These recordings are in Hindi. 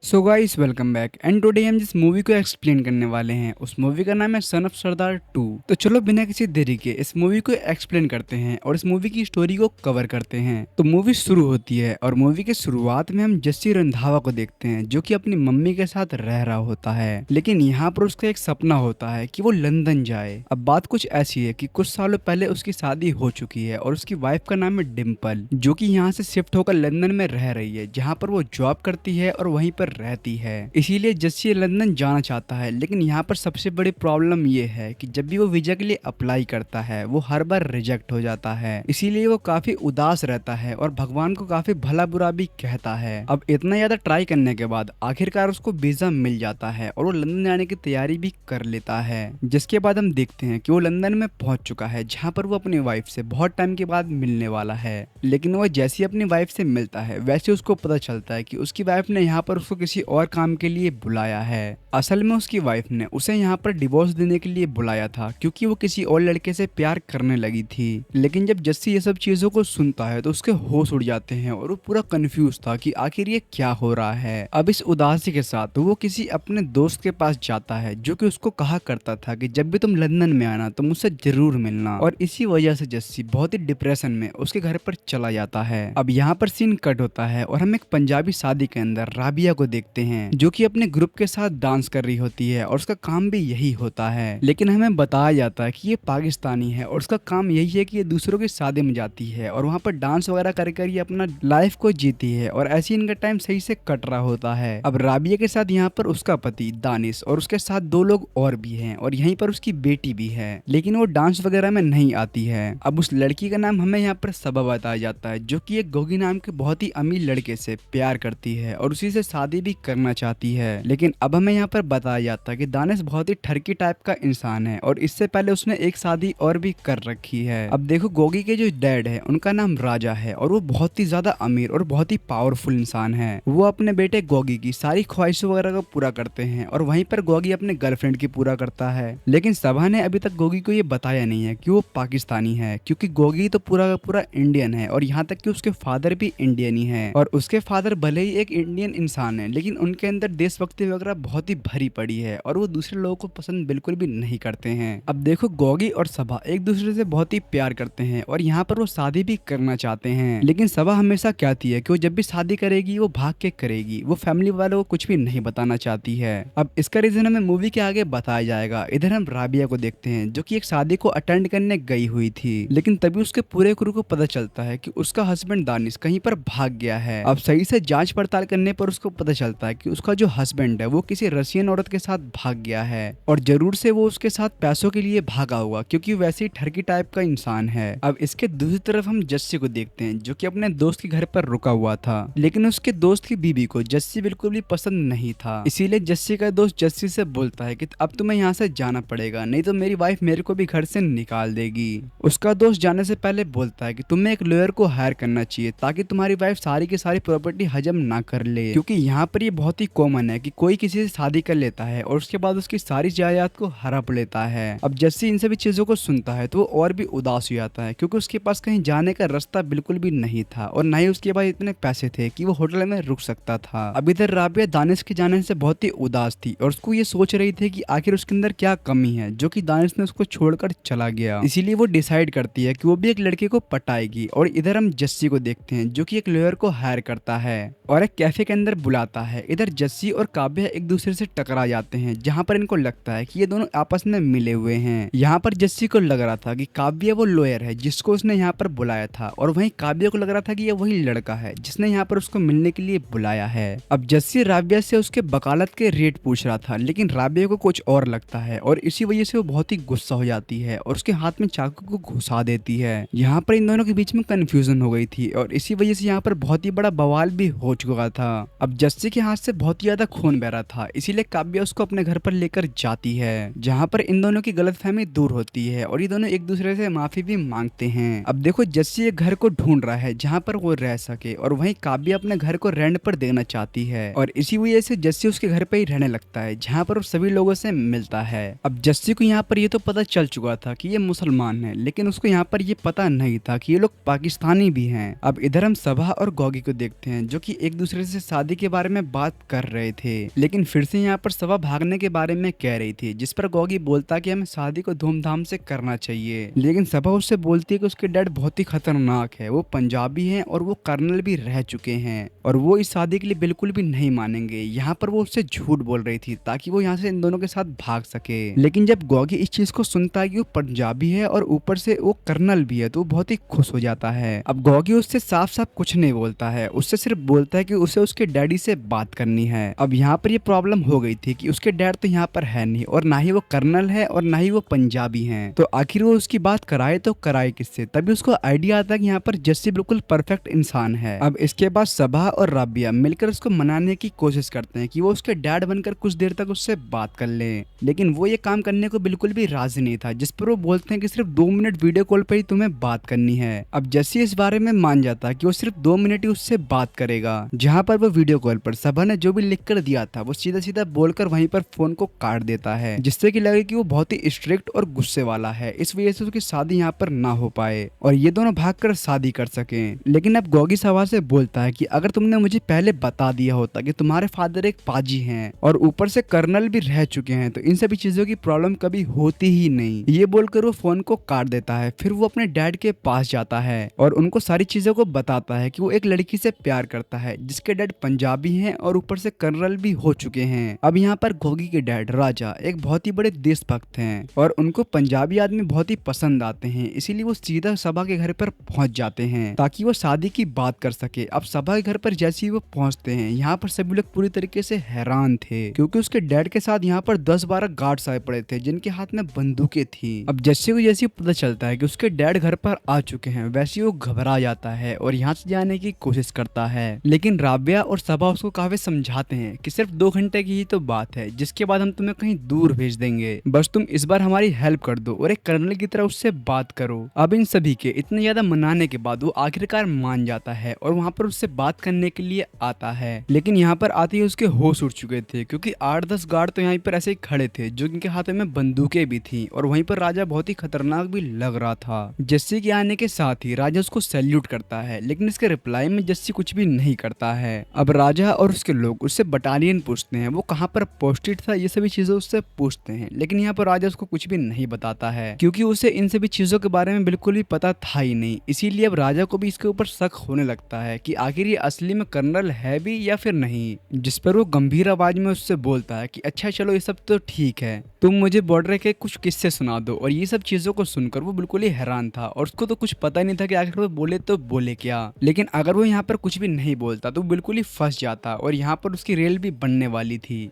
So guys welcome back and today हम जिस मूवी को एक्सप्लेन करने वाले हैं उस मूवी का नाम है सन ऑफ सरदार 2। तो चलो बिना किसी देरी के इस मूवी को एक्सप्लेन करते हैं और इस मूवी की स्टोरी को कवर करते हैं। तो मूवी शुरू होती है और मूवी के शुरुआत में हम जस्सी रंधावा को देखते हैं जो कि अपनी मम्मी के साथ रह रहा होता है, लेकिन यहाँ पर उसका एक सपना होता है कि वो लंदन जाए। अब बात कुछ ऐसी है कि कुछ सालों पहले उसकी शादी हो चुकी है और उसकी वाइफ का नाम है डिम्पल, जो कि यहाँ से शिफ्ट होकर लंदन में रह रही है जहाँ पर वो जॉब करती है और वहीं पर रहती है। इसीलिए जस्सी लंदन जाना चाहता है, लेकिन यहाँ पर सबसे बड़ी प्रॉब्लम ये है कि जब भी वो वीजा के लिए अप्लाई करता है वो हर बार रिजेक्ट हो जाता है। इसीलिए वो काफी उदास रहता है और भगवान को काफी भला बुरा भी कहता है। अब इतना ज्यादा ट्राई करने के बाद आखिरकार उसको वीजा मिल जाता है और वो लंदन जाने की तैयारी भी कर लेता है। जिसके बाद हम देखते हैं कि वो लंदन में पहुंच चुका है जहाँ पर वो अपनी वाइफ से बहुत टाइम के बाद मिलने वाला है। लेकिन वो जैसे ही अपनी वाइफ से मिलता है वैसे उसको पता चलता है कि उसकी वाइफ ने यहाँ पर उसको किसी और काम के लिए बुलाया है। असल में उसकी वाइफ ने उसे यहाँ पर डिवोर्स देने के लिए बुलाया था क्योंकि वो किसी और लड़के से प्यार करने लगी थी। लेकिन जब जस्सी ये सब चीजों को सुनता है तो उसके होश उड़ जाते हैं और वो पूरा कंफ्यूज था कि आखिर ये क्या हो रहा है। अब इस उदासी के साथ वो किसी अपने दोस्त के पास जाता है जो कि उसको कहा करता था कि जब भी तुम लंदन में आना तो मुझसे जरूर मिलना, और इसी वजह से जस्सी बहुत ही डिप्रेशन में उसके घर पर चला जाता है। अब यहाँ पर सीन कट होता है और हम एक पंजाबी शादी के अंदर राबिया को देखते हैं जो कि अपने ग्रुप के साथ डांस कर रही होती है और उसका काम भी यही होता है। लेकिन हमें बताया जाता है कि ये पाकिस्तानी है और उसका काम यही है कि ये दूसरों की शादी में जाती है और वहाँ पर डांस वगैरह कर कर ये अपना लाइफ को जीती है, और ऐसे इनका टाइम सही से कट रहा होता है। अब राबिया के साथ यहाँ पर उसका पति दानिश और उसके साथ दो लोग और भी हैं और यहीं पर उसकी बेटी भी है, लेकिन वो डांस वगैरह में नहीं आती है। अब उस लड़की का नाम हमें यहाँ पर सबा बताया जाता है जो कि एक गोगी नाम के बहुत ही अमीर लड़के से प्यार करती है और उसी से शादी भी करना चाहती है। लेकिन अब हमें यहाँ पर बताया जाता है कि दानिश बहुत ही ठरकी टाइप का इंसान है और इससे पहले उसने एक शादी और भी कर रखी है। अब देखो गोगी के जो डैड है उनका नाम राजा है और वो बहुत ही ज्यादा अमीर और बहुत ही पावरफुल इंसान है। वो अपने बेटे गोगी की सारी ख्वाहिशों वगैरह को पूरा करते हैं और वहीं पर गोगी अपने गर्लफ्रेंड की पूरा करता है। लेकिन सबा ने अभी तक गोगी को ये बताया नहीं है कि वो पाकिस्तानी है, क्योंकि गोगी तो पूरा का पूरा इंडियन है और यहाँ तक कि उसके फादर भी इंडियन ही है। और उसके फादर भले ही एक इंडियन इंसान है लेकिन उनके अंदर देशभक्ति वगैरह बहुत ही भरी पड़ी है और वो दूसरे लोगों को पसंद बिल्कुल भी नहीं करते हैं। अब देखो गोगी और सबा एक दूसरे से बहुत ही प्यार करते हैं और यहाँ पर वो शादी भी करना चाहते हैं, लेकिन सबा हमेशा कहती है कि वो जब भी शादी करेगी वो भाग के करेगी, वो फैमिली वालों को कुछ भी नहीं बताना चाहती है। अब इसका रीजन हमें मूवी के आगे बताया जाएगा। इधर हम राबिया को देखते हैं जो कि एक शादी को अटेंड करने गई हुई थी, लेकिन तभी उसके पूरे क्रू को पता चलता है कि उसका हस्बैंड दानिश कहीं पर भाग गया है। अब सही से जांच पड़ताल करने पर उसको पता चलता है कि उसका जो हस्बैंड है वो किसी रशियन औरत के साथ भाग गया है और जरूर से वो उसके साथ पैसों के लिए भागा होगा क्योंकि वैसे ही ठरकी टाइप का इंसान है। अब इसके दूसरी तरफ हम जस्सी को देखते हैं जो कि अपने दोस्त के घर पर रुका हुआ था, लेकिन उसके दोस्त की बीबी को जस्सी बिल्कुल भी पसंद नहीं था। इसीलिए जस्सी का दोस्त जस्सी से बोलता है कि अब तुम्हें यहाँ से जाना पड़ेगा, नहीं तो मेरी वाइफ मेरे को भी घर से निकाल देगी। उसका दोस्त जाने से पहले बोलता है कि तुम्हें एक लॉयर को हायर करना चाहिए ताकि तुम्हारी वाइफ सारी की सारी प्रॉपर्टी हजम ना कर ले, क्योंकि यहाँ पर ये बहुत ही कॉमन है कि कोई किसी से शादी कर लेता है और उसके बाद उसकी सारी जायदाद को हड़प लेता है। अब जस्सी इन सभी चीजों को सुनता है तो वो और भी उदास हो जाता है क्योंकि उसके पास कहीं जाने का रास्ता बिल्कुल भी नहीं था और ना ही उसके पास इतने पैसे थे कि वो होटल में रुक सकता था। अब इधर राबिया दानिश के जाने से बहुत ही उदास थी और उसको ये सोच रही थी कि आखिर उसके अंदर क्या कमी है जो कि दानिश ने उसको छोड़कर चला गया। इसीलिए वो डिसाइड करती है कि वो भी एक लड़के को पटाएगी। और इधर हम जस्सी को देखते हैं जो कि एक लॉयर को हायर करता है और एक कैफे के अंदर बुलाता है। इधर जस्सी और काव्या एक दूसरे से टकरा जाते हैं जहाँ पर इनको लगता है कि ये दोनों आपस में मिले हुए हैं। यहाँ पर जस्सी को लग रहा था कि काव्या वो लॉयर है जिसको उसने यहाँ पर बुलाया था और वहीं काव्या को लग रहा था कि ये वही लड़का है जिसने यहाँ पर उसको मिलने के लिए बुलाया है। अब जस्सी राबिया से उसके वकालत के रेट पूछ रहा था, लेकिन राबिया को कुछ और लगता है और इसी वजह से वो बहुत ही गुस्सा हो जाती है और उसके हाथ में चाकू को घुसा देती है। यहाँ पर इन दोनों के बीच में कंफ्यूजन हो गई थी और इसी वजह से यहाँ पर बहुत ही बड़ा बवाल भी हो चुका था। अब जस्सी के हाथ से बहुत ही ज्यादा खून बह रहा था, इसीलिए काव्या उसको अपने घर पर लेकर जाती है जहाँ पर इन दोनों की गलतफहमी दूर होती है और ये दोनों एक दूसरे से माफी भी मांगते हैं। अब देखो जस्सी एक घर को ढूंढ रहा है जहाँ पर वो रह सके और वहीं काव्या अपने घर को रेंट पर देना चाहती है और इसी वजह से जस्सी उसके घर पे ही रहने लगता है जहाँ पर वो सभी लोगों से मिलता है। अब जस्सी को यहाँ पर ये तो पता चल चुका था कि ये मुसलमान है, लेकिन उसको यहाँ पर ये पता नहीं था कि ये लोग पाकिस्तानी भी हैं। अब इधर हम सबा और गोगी को देखते हैं जो कि एक दूसरे से शादी के बारे में बात कर रहे थे, लेकिन फिर से यहाँ पर सबा भागने के बारे में कह रही थी, जिस पर गॉगी बोलता कि हमें शादी को धूमधाम से करना चाहिए। लेकिन सबा उससे बोलती है कि उसके डैड बहुत ही खतरनाक है, वो पंजाबी हैं और वो कर्नल भी रह चुके हैं और वो इस शादी के लिए बिल्कुल भी नहीं मानेंगे। यहाँ पर वो उससे झूठ बोल रही थी ताकि वो यहाँ से इन दोनों के साथ भाग सके। लेकिन जब गॉगी इस चीज को सुनता है कि वो पंजाबी है और ऊपर से वो कर्नल भी है, तो वो बहुत ही खुश हो जाता है। अब गॉगी उससे साफ साफ कुछ नहीं बोलता है, उससे सिर्फ बोलता है कि उसे उसके डैडी से बात करनी है। अब यहाँ पर ये प्रॉब्लम हो गई थी कि उसके डैड तो यहाँ पर है नहीं और ना ही वो कर्नल है और ना ही वो पंजाबी हैं, तो आखिर वो उसकी बात कराए तो कराए किससे। तभी उसको आइडिया आता है कि यहाँ पर जस्सी बिल्कुल परफेक्ट इंसान है। अब इसके बाद सबा और राबिया मिलकर उसको मनाने की कोशिश करते हैं कि वो उसके डैड बनकर कुछ देर तक उससे बात कर ले, लेकिन वो ये काम करने को बिल्कुल भी राजी नहीं था, जिस पर वो बोलते हैं कि सिर्फ 2 मिनट वीडियो कॉल पर ही तुम्हें बात करनी है। अब जस्सी इस बारे में मान जाता है कि वो सिर्फ 2 मिनट ही उससे बात करेगा, जहाँ पर वो वीडियो कॉल पर सबा ने जो भी लिख कर दिया था वो सीधा सीधा बोलकर वहीं पर फोन को काट देता है, जिससे कि लगे कि वो बहुत ही स्ट्रिक्ट और गुस्से वाला है। इस वजह से उसकी शादी यहाँ पर ना हो पाए और ये दोनों भागकर शादी कर सके। लेकिन अब गॉगी सबा से बोलता है कि अगर तुमने मुझे पहले बता दिया होता कि तुम्हारे फादर एक पाजी हैं और ऊपर से कर्नल भी रह चुके हैं, तो इन सभी चीजों की प्रॉब्लम कभी होती ही नहीं। ये बोलकर वो फोन को काट देता है। फिर वो अपने डैड के पास जाता है और उनको सारी चीजों को बताता है कि वो एक लड़की से प्यार करता है जिसके डैड पंजाबी हैं और ऊपर से कर्नल भी हो चुके हैं। अब यहाँ पर गॉगी के डैड राजा एक बहुत ही बड़े देशभक्त हैं और उनको पंजाबी आदमी बहुत ही पसंद आते हैं, इसीलिए वो सीधा सबा के घर पर पहुंच जाते हैं ताकि वो शादी की बात कर सके। अब सबा के घर पर जैसे ही वो पहुंचते हैं, यहाँ पर सभी लोग पूरी तरीके से हैरान थे क्योंकि उसके डैड के साथ यहाँ पर 10-12 गार्ड्स आए पड़े थे जिनके हाथ में बंदूकें थी। अब जैसे ही पता चलता है कि उसके डैड घर पर आ चुके हैं, वैसे ही वो घबरा जाता है और यहाँ से जाने की कोशिश करता है। लेकिन राबिया और सबा उसको काफी समझाते हैं कि सिर्फ 2 घंटे की ही तो बात है, जिसके बाद हम तुम्हें कहीं दूर भेज देंगे, बस तुम इस बार हमारी हेल्प कर दो और एक कर्नल की तरह उससे बात करो। अब इन सभी के इतने ज्यादा मनाने के बाद वो आखिरकार मान जाता है और वहाँ पर उससे बात करने के लिए आता है। लेकिन यहाँ पर आते ही उसके होश उड़ चुके थे क्योंकि 8-10 गार्ड तो यहाँ पर ऐसे ही खड़े थे जो इनके हाथों में बंदूकें भी थी और वहीं पर राजा बहुत ही खतरनाक भी लग रहा था। जस्सी के आने के साथ ही राजा उसको सैल्यूट करता है, लेकिन इसके रिप्लाई में जस्सी कुछ भी नहीं करता है। अब राजा और उसके लोग उससे बटालियन पूछते हैं, वो कहाँ पर पोस्टेड था, ये सभी चीजें उससे पूछते हैं, लेकिन यहाँ पर राजा उसको कुछ भी नहीं बताता है क्योंकि उसे इन सभी चीजों के बारे में बिल्कुल भी पता था ही नहीं। इसीलिए अब राजा को भी इसके ऊपर शक होने लगता है कि आखिर ये असली में कर्नल है भी या फिर नहीं, जिस पर वो गंभीर आवाज में उससे बोलता है कि अच्छा चलो ये सब तो ठीक है, तुम मुझे बॉर्डर के कुछ किस्से सुना दो। और ये सब चीजों को सुनकर वो बिल्कुल ही हैरान था और उसको तो कुछ पता नहीं था कि आखिर वो बोले तो बोले क्या। लेकिन अगर वो यहाँ पर कुछ भी नहीं बोलता तो बिल्कुल ही फंस जाता और यहाँ पर उसकी रेल भी बनने वाली थी।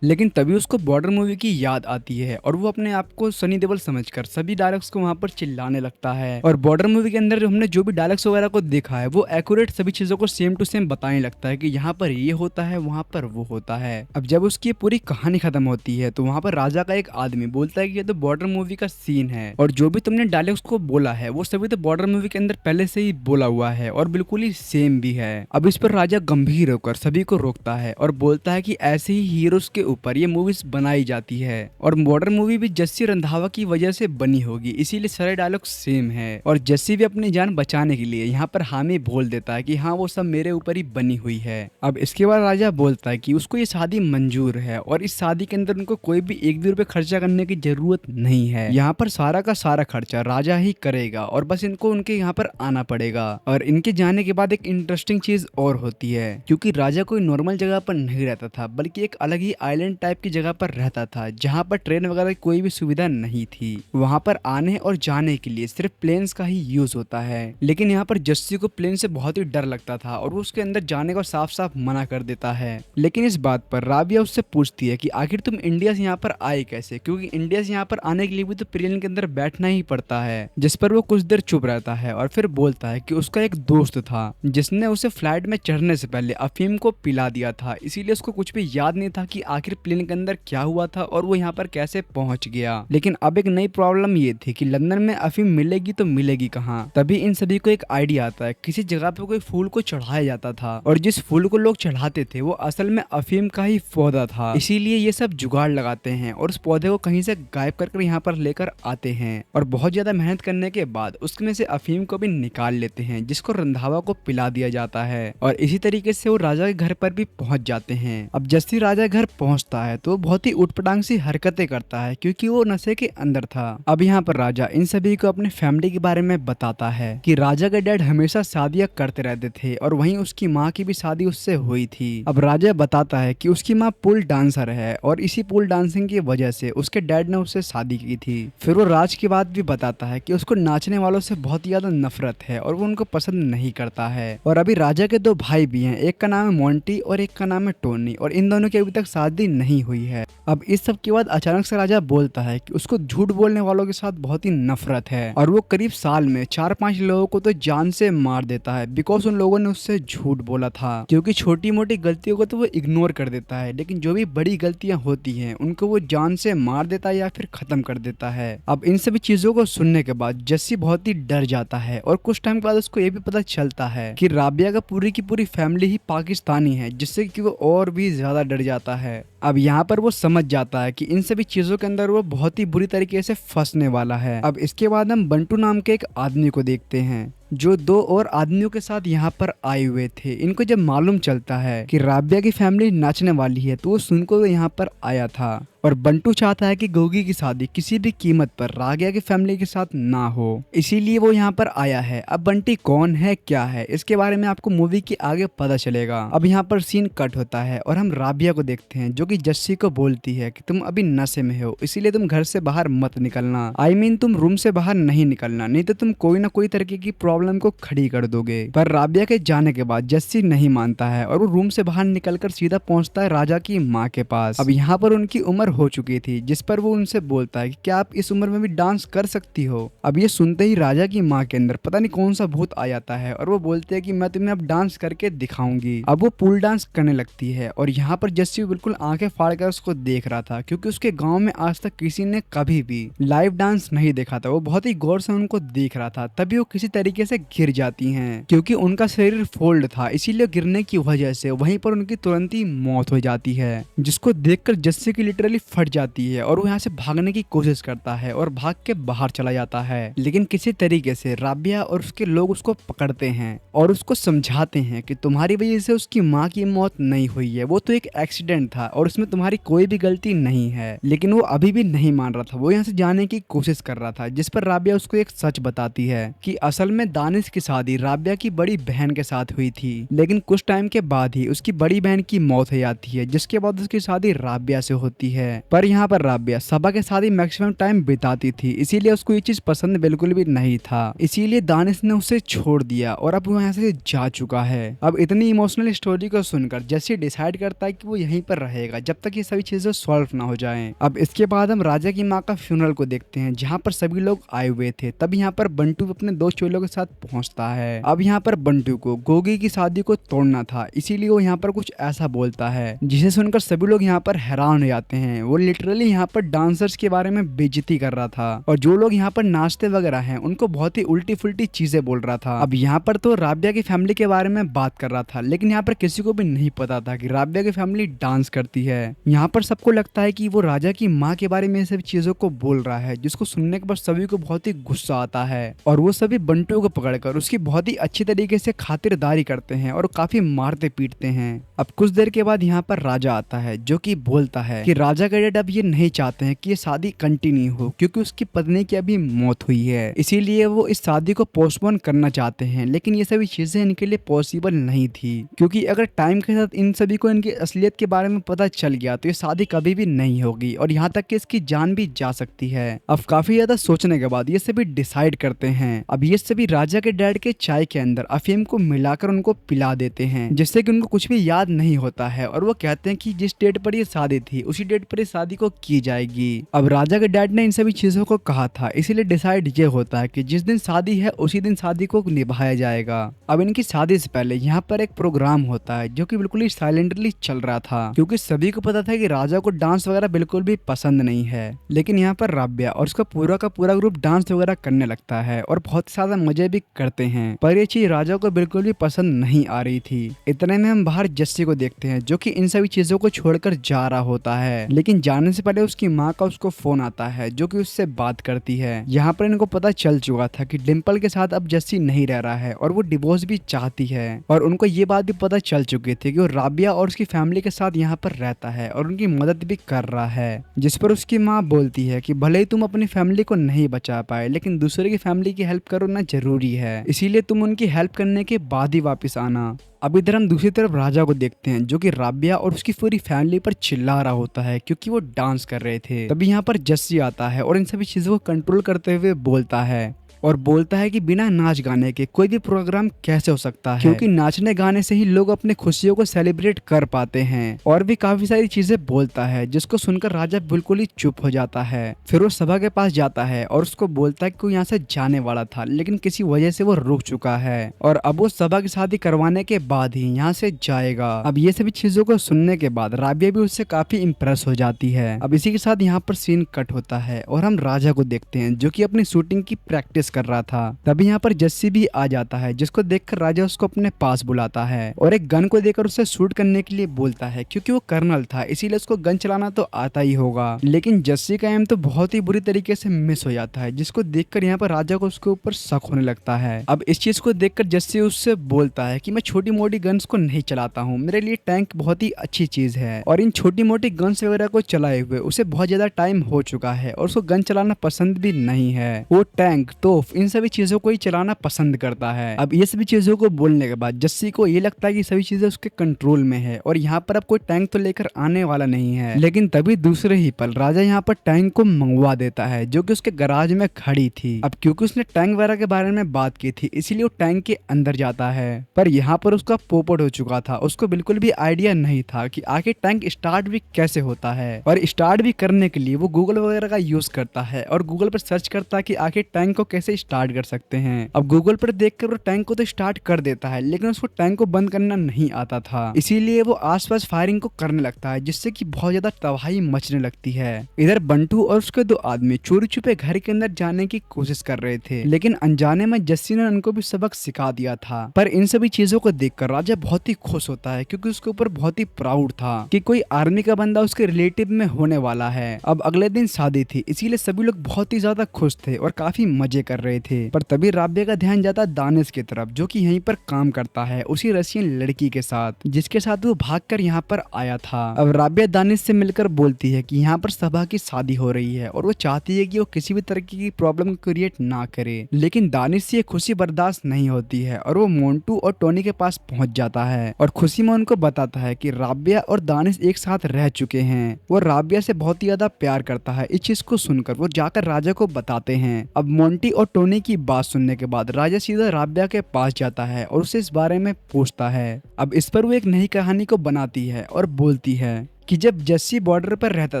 लेकिन तभी उसको बॉर्डर मूवी की याद आती है और वो अपने आप को सनी देओल समझकर सभी डायलॉग्स को वहां पर चिल्लाने लगता है। और बॉर्डर मूवी के अंदर हमने जो भी डायलॉग्स वगैरह को देखा है वो एक्यूरेट सभी चीजों को सेम टू सेम बताने लगता है कि यहाँ पर ये होता है, वहां पर वो होता है। अब जब उसकी पूरी कहानी खत्म होती है तो वहां पर राजा का एक आदमी बोलता है कि ये तो बॉर्डर मूवी का सीन है और जो भी तुमने डायलॉग्स को बोला है वो सभी तो बॉर्डर मूवी के अंदर पहले से ही बोला हुआ है और बिल्कुल ही सेम भी है। अब इस पर राजा गंभीर होकर सभी को रोकता है और बोलता है कि ऐसे ही हीरोज के ऊपर ये मूवीज बनाई जाती है और बॉर्डर मूवी भी जस्सी रंधावा की वजह से बनी होगी, इसीलिए सारे डायलॉग सेम है। और जस्सी भी अपनी जान बचाने के लिए यहाँ पर हामी बोल देता है कि हाँ वो सब मेरे ऊपर ही बनी हुई है। अब इसके बाद राजा बोलता है कि उसको ये शादी मंजूर है और इस शादी के अंदर उनको कोई भी 1 भी रुपए खर्चा करने की जरूरत नहीं है, यहाँ पर सारा का सारा खर्चा राजा ही करेगा और बस इनको उनके यहाँ पर आना पड़ेगा। और इनके जाने के बाद एक इंटरेस्टिंग चीज और होती है क्योंकि राजा कोई नॉर्मल जगह पर नहीं रहता था बल्कि एक अलग ही आइलैंड टाइप की जगह पर रहता था जहाँ पर ट्रेन वगैरह की कोई भी सुविधा नहीं थी। वहाँ पर आने और जाने के लिए सिर्फ प्लेन्स का ही यूज होता है। लेकिन यहाँ पर जस्सी को प्लेन से बहुत ही डर लगता था और वो उसके अंदर जाने को साफ साफ मना कर देता है। लेकिन इस बात पर राबिया उससे पूछती है कि आखिर तुम इंडिया से यहाँ पर आए कैसे, क्योंकि इंडिया से यहाँ पर आने के लिए भी तो प्लेन के अंदर बैठना ही पड़ता है। जिस पर वो कुछ देर चुप रहता है और फिर बोलता है कि उसका एक दोस्त था जिसने उसे फ्लाइट में चढ़ने से पहले अफीम को पिला दिया था, इसीलिए उसको कुछ भी याद नहीं था कि आखिर आखिर प्लेन के अंदर क्या हुआ था और वो यहाँ पर कैसे पहुंच गया। लेकिन अब एक नई प्रॉब्लम ये थी कि लंदन में अफीम मिलेगी तो मिलेगी कहाँ। तभी इन सभी को एक आइडिया आता है, किसी जगह पे कोई फूल को चढ़ाया जाता था और जिस फूल को लोग चढ़ाते थे वो असल में अफीम का ही पौधा था। इसीलिए ये सब जुगाड़ लगाते हैं और उस पौधे को कहीं से गायब कर यहाँ पर लेकर आते हैं और बहुत ज्यादा मेहनत करने के बाद उसमें से अफीम को भी निकाल लेते हैं, जिसको रंधावा को पिला दिया जाता है और इसी तरीके से वो राजा के घर पर भी पहुंच जाते हैं। अब जैसे राजा घर पहुंचता है तो वो बहुत ही उटपटांग सी हरकतें करता है क्योंकि वो नशे के अंदर था। अब यहाँ पर राजा इन सभी को अपने फैमिली के बारे में बताता है कि राजा के डैड हमेशा शादियां करते रहते थे और वहीं उसकी माँ की भी शादी उससे हुई थी। अब राजा बताता है कि उसकी माँ पूल डांसर है और इसी पूल डांसिंग की वजह से उसके डैड ने उससे शादी की थी। फिर वो राज की बात भी बताता है कि उसको नाचने वालों से बहुत ज्यादा नफरत है और वो उनको पसंद नहीं करता है। और अभी राजा के दो भाई भी हैं, एक का नाम है मोंटी और एक का नाम है टोनी और इन दोनों की अभी तक शादी नहीं हुई है। अब इस सब के बाद अचानक से राजा बोलता है कि उसको झूठ बोलने वालों के साथ बहुत ही नफरत है और वो करीब साल में 4-5 लोगों को तो जान से मार देता है बिकॉज उन लोगों ने उससे झूठ बोला था। क्योंकि छोटी मोटी गलतियों को तो वो इग्नोर कर देता है, लेकिन जो भी बड़ी गलतियां होती हैं उनको वो जान से मार देता है या फिर खत्म कर देता है। अब इन सभी चीजों को सुनने के बाद जस्सी बहुत ही डर जाता है और कुछ टाइम के बाद उसको ये भी पता चलता है कि राबिया का पूरी की पूरी फैमिली ही पाकिस्तानी है, जिससे कि वो और भी ज्यादा डर जाता है। अब यहाँ पर वो समझ जाता है कि इन सभी चीजों के अंदर वो बहुत ही बुरी तरीके से फंसने वाला है। अब इसके बाद हम बंटू नाम के एक आदमी को देखते हैं जो 2 और आदमियों के साथ यहाँ पर आए हुए थे। इनको जब मालूम चलता है कि राबिया की फैमिली नाचने वाली है तो वो सुनकर यहाँ पर आया था और बंटू चाहता है कि गोगी की शादी किसी भी कीमत पर राबिया की फैमिली के साथ ना हो, इसीलिए वो यहाँ पर आया है। अब बंटी कौन है, क्या है, इसके बारे में आपको मूवी के आगे पता चलेगा। अब यहाँ पर सीन कट होता है और हम राबिया को देखते हैं जो कि जस्सी को बोलती है कि तुम अभी नशे में हो, इसीलिए तुम घर से बाहर मत निकलना। I mean, तुम रूम से बाहर नहीं निकलना, नहीं तो तुम कोई ना कोई तरीके की प्रॉब्लम को खड़ी कर दोगे। पर राबिया के जाने के बाद जस्सी नहीं मानता है और वो रूम से बाहर निकलकर सीधा पहुंचता है राजा की माँ के पास। अब यहाँ पर उनकी उम्र हो चुकी थी, जिस पर वो उनसे बोलता है कि क्या आप इस उम्र में भी डांस कर सकती हो। अब ये सुनते ही राजा की माँ के अंदर पता नहीं कौन सा भूत आ जाता है और वो बोलते हैं कि मैं तुम्हें अब डांस करके दिखाऊंगी। अब वो पूल डांस करने लगती है और यहाँ पर जस्सी बिल्कुल आंखें फाड़ कर उसको देख रहा था क्योंकि उसके गाँव में आज तक किसी ने कभी भी लाइव डांस नहीं देखा था। वो बहुत ही गौर से उनको देख रहा था, तभी वो किसी तरीके से गिर जाती हैं क्योंकि उनका शरीर फोल्ड था, इसीलिए गिरने की वजह से वहीं पर उनकी तुरंत ही मौत हो जाती है, जिसको देखकर जस्सी की लिटरली फट जाती है और वो यहाँ से भागने की कोशिश करता है और भाग के बाहर चला जाता है। लेकिन किसी तरीके से राबिया और उसके लोग उसको पकड़ते हैं और उसको समझाते हैं कि तुम्हारी वजह से उसकी माँ की मौत नहीं हुई है, वो तो एक एक्सीडेंट था और उसमें तुम्हारी कोई भी गलती नहीं है। लेकिन वो अभी भी नहीं मान रहा था, वो यहाँ से जाने की कोशिश कर रहा था, जिस पर राबिया उसको एक सच बताती है कि असल में दानिश की शादी राबिया की बड़ी बहन के साथ हुई थी, लेकिन कुछ टाइम के बाद ही उसकी बड़ी बहन की मौत हो जाती है, जिसके बाद उसकी शादी राबिया से होती है। पर यहाँ पर राबिया सबा के साथ ही मैक्सिमम टाइम बिताती थी, इसीलिए उसको ये चीज पसंद बिल्कुल भी नहीं था, इसीलिए दानिश ने उसे छोड़ दिया और अब वो यहाँ से जा चुका है। अब इतनी इमोशनल स्टोरी को सुनकर जैसे डिसाइड करता है कि वो यहीं पर रहेगा जब तक ये सभी चीजें सॉल्व ना हो जाएं। अब इसके बाद हम राजा की माँ का फ्यूनरल को देखते हैं जहाँ पर सभी लोग आए हुए थे। तब यहाँ पर बंटू अपने 2 चोलों के साथ पहुंचता है। अब यहाँ पर बंटू को गोगी की शादी को तोड़ना था, इसीलिए वो यहाँ पर कुछ ऐसा बोलता है जिसे सुनकर सभी लोग यहाँ पर हैरान हो जाते हैं। वो लिटरली यहाँ पर डांसर्स के बारे में बेइज्जती कर रहा था और जो लोग यहाँ पर नाचते वगैरह हैं उनको बहुत ही उल्टी फुल्टी चीजें बोल रहा था। अब यहाँ पर तो राबिया की फैमिली के बारे में बात कर रहा था, लेकिन यहाँ पर किसी को भी नहीं पता था कि राबिया की फैमिली डांस करती है। यहाँ पर सबको लगता है कि वो राजा की माँ के बारे में सभी चीजों को बोल रहा है, जिसको सुनने के बाद सभी को बहुत ही गुस्सा आता है और वो सभी बंटू को पकड़कर उसकी बहुत ही अच्छी तरीके से खातिरदारी करते हैं और काफी मारते पीटते हैं। अब कुछ देर के बाद यहाँ पर राजा आता है जो कि बोलता है कि राजा का डैड अब ये नहीं चाहते हैं कि ये शादी कंटिन्यू हो क्योंकि उसकी पत्नी की अभी मौत हुई है, इसीलिए वो इस शादी को पोस्टपोन करना चाहते हैं। लेकिन ये सभी चीजें इनके लिए पॉसिबल नहीं थी क्योंकि अगर टाइम के साथ इन सभी को इनकी असलियत के बारे में पता चल गया तो ये शादी कभी भी नहीं होगी और यहाँ तक कि इसकी जान भी जा सकती है। अब काफी ज्यादा सोचने के बाद ये सभी डिसाइड करते हैं। अब ये सभी राजा के डैड के चाय के अंदर अफीम को मिलाकर उनको पिला देते हैं, जिससे कि उनको कुछ भी याद नहीं होता है और वो कहते हैं कि जिस डेट पर ये शादी थी उसी डेट पर वाली शादी को की जाएगी। अब राजा के डैड ने इन सभी चीजों को कहा था, इसीलिए डिसाइड ये होता है कि जिस दिन शादी है उसी दिन शादी को निभाया जाएगा। अब इनकी शादी से पहले यहाँ पर एक प्रोग्राम होता है जो कि बिल्कुल ही साइलेंटली चल रहा था, क्योंकि सभी को पता था कि राजा को डांस वगैरह बिल्कुल भी पसंद नहीं है। लेकिन यहाँ पर राब्या और उसका पूरा का पूरा ग्रुप डांस वगैरह करने लगता है और बहुत ज्यादा मजे भी करते हैं, पर ये चीज राजा को बिल्कुल भी पसंद नहीं आ रही थी। इतने में हम बाहर जस्सी को देखते हैं जो कि इन सभी चीजों को छोड़कर जा रहा होता है, लेकिन जाने से पहले उसकी माँ का उसको फोन आता है जो कि उससे बात करती है। यहाँ पर इनको पता चल चुका था कि डिम्पल के साथ अब जस्सी नहीं रह रहा है और वो डिवोर्स भी चाहती है, और उनको ये बात भी पता चल चुकी थी कि वो राबिया और उसकी फैमिली के साथ यहाँ पर रहता है और उनकी मदद भी कर रहा है। जिस पर उसकी माँ बोलती है कि भले ही तुम अपनी फैमिली को नहीं बचा पाए, लेकिन दूसरे की फैमिली की हेल्प करो ना जरूरी है, इसीलिए तुम उनकी हेल्प करने के बाद ही वापस आना। अब इधर हम दूसरी तरफ राजा को देखते हैं जो कि राबिया और उसकी पूरी फैमिली पर चिल्ला रहा होता है क्योंकि वो डांस कर रहे थे। तभी यहाँ पर जस्सी आता है और इन सभी चीजों को कंट्रोल करते हुए बोलता है कि बिना नाच गाने के कोई भी प्रोग्राम कैसे हो सकता है, क्योंकि नाचने गाने से ही लोग अपने खुशियों को सेलिब्रेट कर पाते हैं। और भी काफी सारी चीजें बोलता है जिसको सुनकर राजा बिल्कुल ही चुप हो जाता है। फिर वो सभा के पास जाता है और उसको बोलता है कि वो यहाँ से जाने वाला था, लेकिन किसी वजह से वो रुक चुका है और अब वो सभा की शादी करवाने के बाद ही यहाँ से जाएगा। अब ये सभी चीजों को सुनने के बाद राबिया भी उससे काफी इम्प्रेस हो जाती है। अब इसी के साथ यहाँ पर सीन कट होता है और हम राजा को देखते हैं जो कि अपनी शूटिंग की प्रैक्टिस कर रहा था। तभी यहाँ पर जस्सी भी आ जाता है जिसको देखकर राजा उसको अपने पास बुलाता है और एक गन को देकर उसे शूट करने के लिए बोलता है, क्योंकि वो कर्नल था इसीलिए उसको गन चलाना तो आता ही होगा। लेकिन जस्सी का एम तो बहुत ही बुरी तरीके से मिस हो जाता है, जिसको देखकर यहाँ पर राजा को उसके ऊपर शक होने लगता है। अब इस चीज को देखकर जस्सी उससे बोलता है कि मैं छोटी मोटी गन्स को नहीं चलाता हूँ, मेरे लिए टैंक बहुत ही अच्छी चीज है और इन छोटी मोटी गन्स वगैरह को चलाए हुए उसे बहुत ज्यादा टाइम हो चुका है और उसको गन चलाना पसंद भी नहीं है। वो टैंक, तोप, इन सभी चीजों को ही चलाना पसंद करता है। अब ये सभी चीजों को बोलने के बाद जस्सी को ये लगता है कि सभी चीजें उसके कंट्रोल में है और यहाँ पर अब कोई टैंक तो लेकर आने वाला नहीं है। लेकिन तभी दूसरे ही पल राजा यहाँ पर टैंक को मंगवा देता है जो कि उसके गराज में खड़ी थी। अब क्योंकि उसने टैंक वगैरह के बारे में बात की थी इसीलिए वो टैंक के अंदर जाता है, पर यहाँ पर उसका पोपट हो चुका था। उसको बिल्कुल भी आइडिया नहीं था कि आखिर टैंक स्टार्ट भी कैसे होता है, और स्टार्ट भी करने के लिए वो गूगल वगैरह का यूज करता है और गूगल पर सर्च करता है कि आखिर टैंक को कैसे स्टार्ट कर सकते हैं। अब गूगल पर देखकर वो टैंक को तो स्टार्ट कर देता है, लेकिन उसको टैंक को बंद करना नहीं आता था, इसीलिए वो आसपास फायरिंग को करने लगता है जिससे कि बहुत ज्यादा तबाही मचने लगती है। इधर बंटू और उसके दो आदमी चोरी छुपे घर के अंदर जाने की कोशिश कर रहे थे, लेकिन अनजाने में जस्सी ने उनको भी सबक सिखा दिया था। पर इन सभी चीजों को देखकर राजा बहुत ही खुश होता है क्योंकि उसके ऊपर बहुत ही प्राउड था कि कोई आर्मी का बंदा उसके रिलेटिव में होने वाला है। अब अगले दिन शादी थी इसीलिए सभी लोग बहुत ही ज्यादा खुश थे और काफी मजे कर रहे थे। पर तभी राबिया का ध्यान जाता दानिश की तरफ जो कि यहीं पर काम करता है उसी रशियन लड़की के साथ जिसके साथ वो भागकर यहाँ पर आया था। अब राबिया दानिश से मिलकर बोलती है कि यहाँ पर सभा की शादी हो रही है और वो चाहती है कि वो किसी भी तरह की प्रॉब्लम क्रिएट ना करे, लेकिन दानिश से ये खुशी बर्दाश्त नहीं होती है और वो मोंटू और टोनी के पास पहुंच जाता है और खुशी में उनको बताता है कि राबिया और दानिश एक साथ रह चुके हैं। वो राबिया से बहुत ही ज्यादा प्यार करता है। इस चीज को सुनकर वो जाकर राजा को बताते हैं। अब मोंटी और टोनी की बात सुनने के बाद राजा सीधा राबिया के पास जाता है और उसे इस बारे में पूछता है। अब इस पर वो एक नई कहानी को बनाती है और बोलती है कि जब जस्सी बॉर्डर पर रहता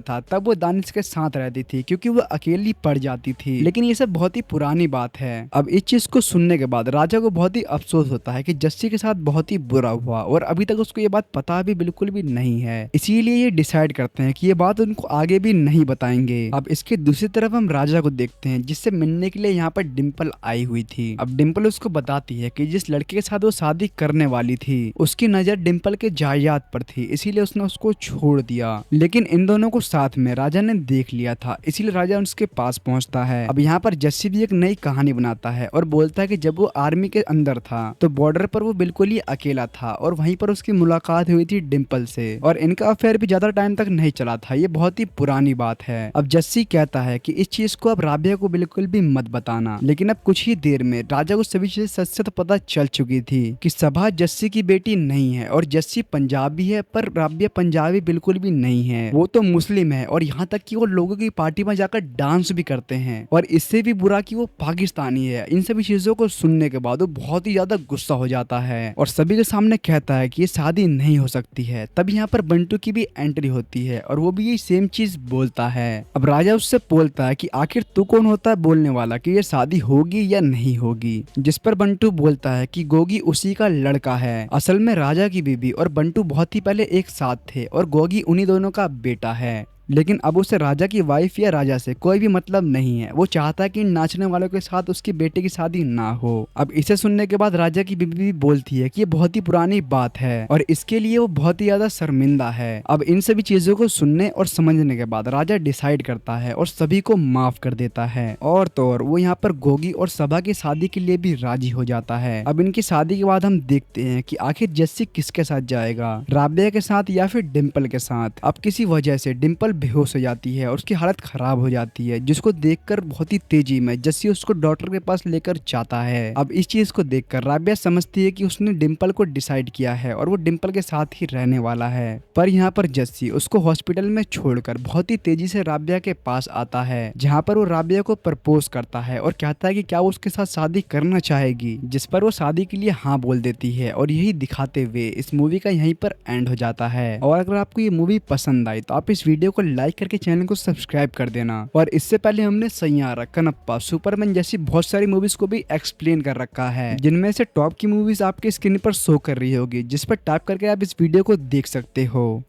था तब वो दानिश के साथ रहती थी क्योंकि वो अकेली पड़ जाती थी, लेकिन ये सब बहुत ही पुरानी बात है। अब इस चीज को सुनने के बाद राजा को बहुत ही अफसोस होता है कि जस्सी के साथ बहुत ही बुरा हुआ और अभी तक उसको ये बात पता भी बिल्कुल भी नहीं है, इसीलिए ये डिसाइड करते हैं कि ये बात उनको आगे भी नहीं बताएंगे। अब इसके दूसरी तरफ हम राजा को देखते हैं जिससे मिलने के लिए यहाँ पर डिम्पल आई हुई थी। अब डिम्पल उसको बताती है कि जिस लड़के के साथ वो शादी करने वाली थी उसकी नजर डिम्पल के जायदाद पर थी, इसीलिए उसने उसको छोड़ दिया। लेकिन इन दोनों को साथ में राजा ने देख लिया था, इसीलिए राजा उसके पास पहुंचता है। अब यहाँ पर जस्सी भी एक नई कहानी बनाता है और बोलता है कि जब वो आर्मी के अंदर था तो बॉर्डर पर वो बिल्कुल ही अकेला था और वहीं पर उसकी मुलाकात हुई थी डिम्पल से और इनका अफेयर भी ज्यादा टाइम तक नहीं चला था। ये बहुत ही पुरानी बात है। अब जस्सी कहता है कि इस चीज को अब राबिया को बिल्कुल भी मत बताना, लेकिन अब कुछ ही देर में राजा को सभी चीजें सच से तो पता चल चुकी थी कि सभा जस्सी की बेटी नहीं है और जस्सी पंजाबी है, पर राबिया पंजाबी बिल्कुल बिल्कुल भी नहीं है, वो तो मुस्लिम है और यहाँ तक कि वो लोगों की पार्टी में जाकर डांस भी करते हैं, और इससे भी बुरा कि वो पाकिस्तानी है। इन सभी चीजों को सुनने के बाद वो बहुत ही ज्यादा गुस्सा हो जाता है और सभी के सामने कहता है कि ये शादी नहीं हो सकती है। तब यहाँ पर बंटू की भी एंट्री होती है और वो भी यही सेम चीज बोलता है। अब राजा उससे बोलता है कि आखिर तू कौन होता है बोलने वाला कि ये शादी होगी या नहीं होगी, जिस पर बंटू बोलता है कि गोगी उसी का लड़का है। असल में राजा की बीबी और बंटू बहुत ही पहले एक साथ थे और गोगी उन्हीं दोनों का बेटा है, लेकिन अब उसे राजा की वाइफ या राजा से कोई भी मतलब नहीं है। वो चाहता है कि इन नाचने वालों के साथ उसकी बेटे की शादी ना हो। अब इसे सुनने के बाद राजा की बीबी भी बोलती है कि ये बहुत ही पुरानी बात है और इसके लिए वो बहुत ही ज्यादा शर्मिंदा है। अब इन सभी चीजों को सुनने और समझने के बाद राजा डिसाइड करता है और सभी को माफ कर देता है, और तो और वो यहाँ पर गोगी और सभा की शादी के लिए भी राजी हो जाता है। अब इनकी शादी के बाद हम देखते हैं कि आखिर जस्सी किसके साथ जाएगा, राबिया के साथ या फिर डिम्पल के साथ। अब किसी वजह से डिम्पल बेहोश हो जाती है और उसकी हालत खराब हो जाती है, जिसको देखकर बहुत ही तेजी में जस्सी उसको डॉक्टर के पास लेकर जाता है। अब इस चीज को देखकर राबिया समझती है कि उसने डिम्पल को डिसाइड किया है और वो डिम्पल के साथ ही रहने वाला है। पर यहाँ पर जस्सी उसको हॉस्पिटल में छोड़कर बहुत ही तेजी से राबिया के पास आता है, जहाँ पर वो राबिया को प्रपोज करता है और कहता है कि क्या वो उसके साथ शादी करना चाहेगी, जिस पर वो शादी के लिए हाँ बोल देती है। और यही दिखाते हुए इस मूवी का यहीं पर एंड हो जाता है। और अगर आपको ये मूवी पसंद आई तो आप इस वीडियो को लाइक करके चैनल को सब्सक्राइब कर देना। और इससे पहले हमने सैयारा, कनप्पा, सुपरमैन जैसी बहुत सारी मूवीज को भी एक्सप्लेन कर रखा है, जिनमें से टॉप की मूवीज आपके स्क्रीन पर शो कर रही होगी, जिस पर टैप करके आप इस वीडियो को देख सकते हो।